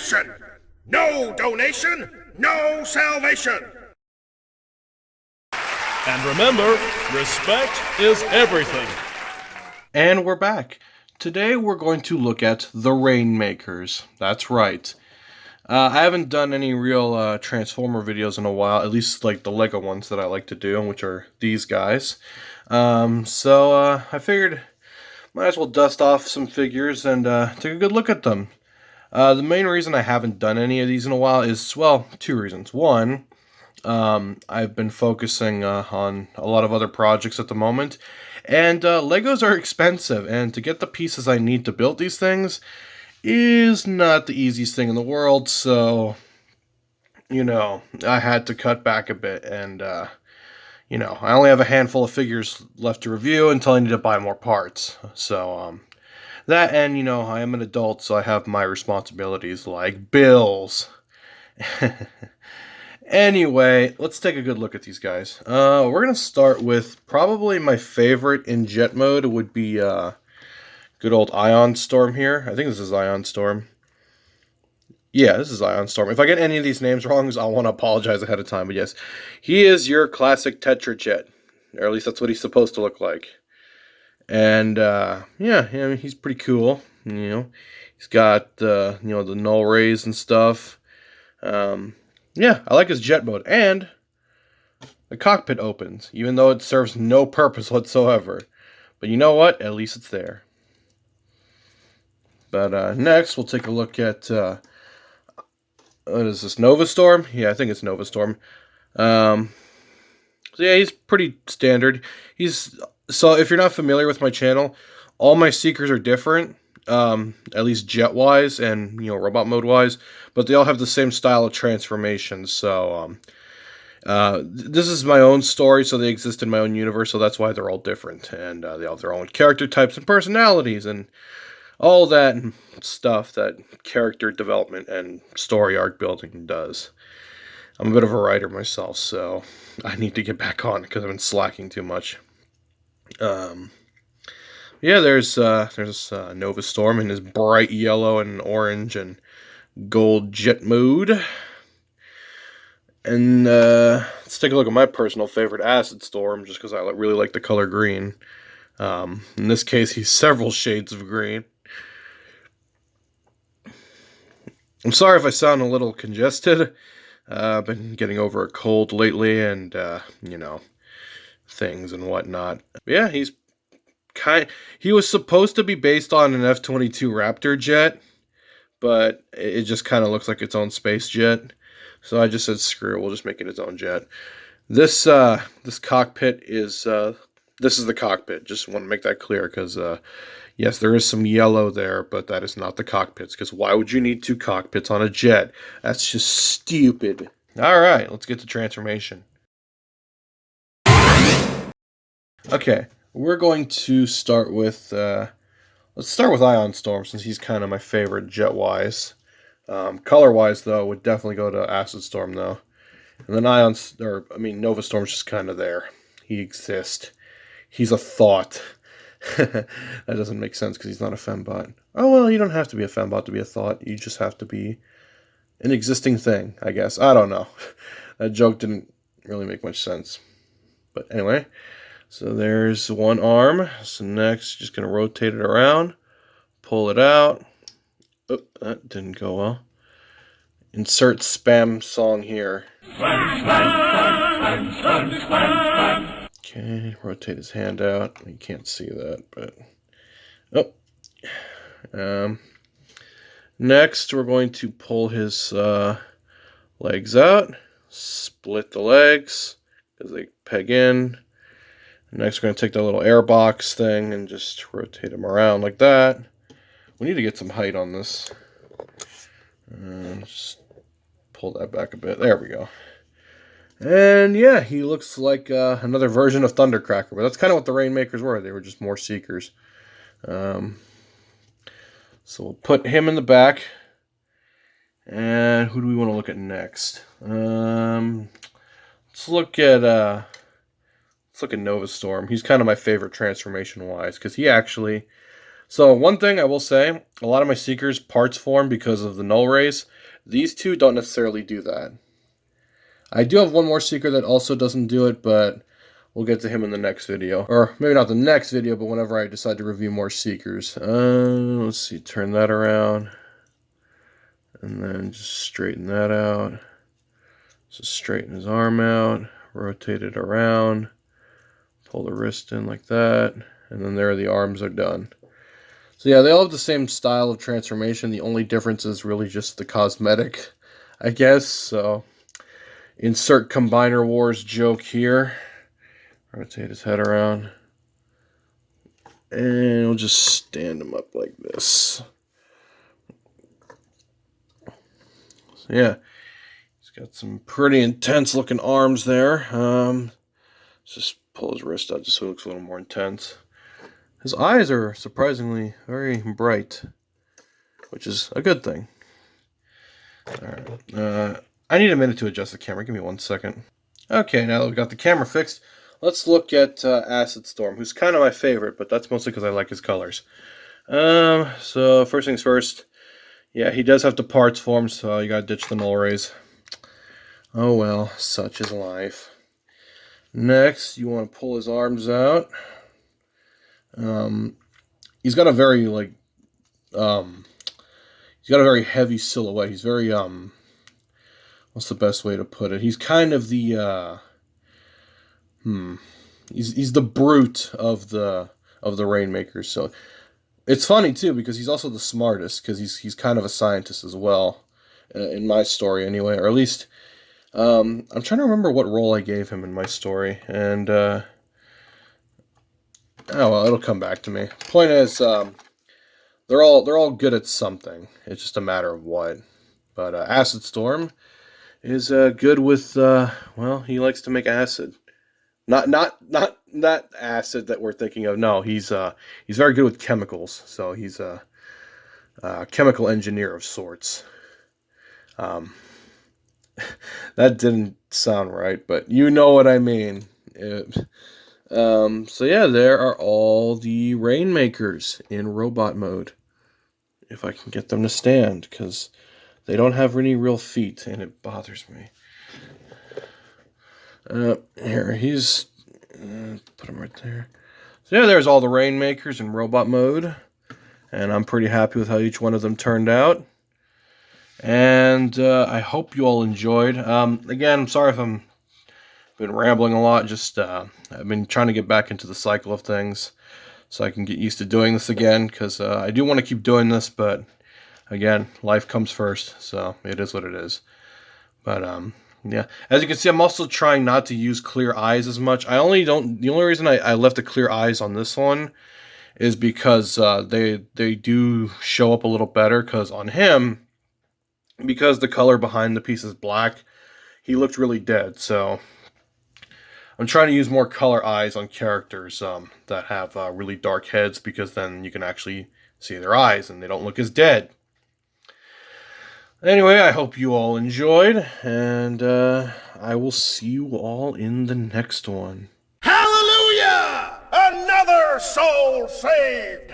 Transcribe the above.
nation. No donation, no salvation. And remember, respect is everything. And we're back. Today we're going to look at the Rainmakers. That's right. I haven't done any real Transformer videos in a while, at least like the Lego ones that I like to do, which are these guys. So I figured might as well dust off some figures and take a good look at them. The main reason I haven't done any of these in a while is, well, two reasons. One, I've been focusing on a lot of other projects at the moment, and Legos are expensive, and to get the pieces I need to build these things is not the easiest thing in the world, so, I had to cut back a bit, and, I only have a handful of figures left to review until I need to buy more parts, so, that, and, I am an adult, so I have my responsibilities, like bills. Anyway, let's take a good look at these guys. We're going to start with probably my favorite in jet mode would be, good old Ion Storm here. I think this is Ion Storm. Yeah, this is Ion Storm. If I get any of these names wrong, I want to apologize ahead of time. But yes, he is your classic Tetrajet. Or at least that's what he's supposed to look like. And, yeah, he's pretty cool. He's got, the null rays and stuff. Yeah, I like his jet mode. And the cockpit opens, even though it serves no purpose whatsoever. But you know what? At least it's there. But next, we'll take a look at, what is this, Nova Storm? Yeah, I think it's Nova Storm. So yeah, he's pretty standard. So if you're not familiar with my channel, all my Seekers are different, at least jet-wise and, robot mode-wise, but they all have the same style of transformation, so, this is my own story, so they exist in my own universe, so that's why they're all different, and they all have their own character types and personalities, and all that stuff that character development and story arc building does. I'm a bit of a writer myself, so I need to get back on because I've been slacking too much. Yeah, there's Nova Storm in his bright yellow and orange and gold jet mode. And let's take a look at my personal favorite, Acid Storm, just because I really like the color green. In this case, he's several shades of green. I'm sorry if I sound a little congested. I've been getting over a cold lately and, things and whatnot. But yeah, he was supposed to be based on an F-22 Raptor jet, but it just kind of looks like its own space jet. So I just said, screw it, we'll just make it its own jet. This cockpit is, this is the cockpit. Just want to make that clear, because, yes, there is some yellow there, but that is not the cockpits, because why would you need two cockpits on a jet? That's just stupid. Alright, let's get to transformation. Okay, we're going to start with, let's start with Ion Storm, since he's kind of my favorite jet-wise. Color-wise, though, would definitely go to Acid Storm, though. And then Nova Storm's just kind of there. He exists. He's a thought. That doesn't make sense because he's not a fembot. Oh, well, you don't have to be a fembot to be a thought. You just have to be an existing thing, I guess. I don't know. That joke didn't really make much sense. But anyway, so there's one arm. So next, just going to rotate it around, pull it out. Oh, that didn't go well. Insert spam song here. Okay, rotate his hand out. You can't see that, but... Oh. Next, we're going to pull his legs out. Split the legs, because they peg in. Next, we're going to take that little airbox thing and just rotate him around like that. We need to get some height on this. Just pull that back a bit. There we go. And yeah, he looks like another version of Thundercracker, but that's kind of what the Rainmakers were. They were just more Seekers. So we'll put him in the back. And who do we want to look at next? Let's look at Nova Storm. He's kind of my favorite transformation-wise, because he actually So one thing I will say, a lot of my Seekers parts form because of the null rays. These two don't necessarily do that. I do have one more Seeker that also doesn't do it, but we'll get to him in the next video. Or maybe not the next video, but whenever I decide to review more Seekers. Let's see, turn that around. And then just straighten that out. Just straighten his arm out. Rotate it around. Pull the wrist in like that. And then there the arms are done. So yeah, they all have the same style of transformation. The only difference is really just the cosmetic, I guess. So insert Combiner Wars joke here. Rotate his head around. And we'll just stand him up like this. So yeah, he's got some pretty intense looking arms there. Just pull his wrist out just so it looks a little more intense. His eyes are surprisingly very bright, which is a good thing. Alright, I need a minute to adjust the camera. Give me 1 second. Okay, now that we've got the camera fixed, let's look at Acid Storm, who's kind of my favorite, but that's mostly because I like his colors. So first things first, yeah, he does have the parts form, so you gotta ditch the null rays. Oh well, such is life. Next, you want to pull his arms out. He's got a very he's got a very heavy silhouette. He's very what's the best way to put it? He's kind of the he's the brute of the Rainmakers. So it's funny too because he's also the smartest because he's kind of a scientist as well, in my story anyway, or at least I'm trying to remember what role I gave him in my story, and oh well, it'll come back to me. Point is, they're all good at something. It's just a matter of what. But Acid Storm is good with well, he likes to make acid. Not that acid that we're thinking of. No, he's very good with chemicals. So he's a chemical engineer of sorts. That didn't sound right, but you know what I mean. So yeah, there are all the Rainmakers in robot mode. If I can get them to stand, because they don't have any real feet, and it bothers me. Here, he's... put him right there. So yeah, there's all the Rainmakers in robot mode. And I'm pretty happy with how each one of them turned out. And I hope you all enjoyed. Again, I'm sorry if I'm been rambling a lot. Just I've been trying to get back into the cycle of things so I can get used to doing this again, because I do want to keep doing this, but again, life comes first, so it is what it is. But yeah, as you can see, I'm also trying not to use clear eyes as much. The only reason I left the clear eyes on this one is because they do show up a little better, because on him, because the color behind the piece is black, he looked really dead. So I'm trying to use more color eyes on characters that have really dark heads, because then you can actually see their eyes and they don't look as dead. Anyway, I hope you all enjoyed, and I will see you all in the next one. Hallelujah! Another soul saved!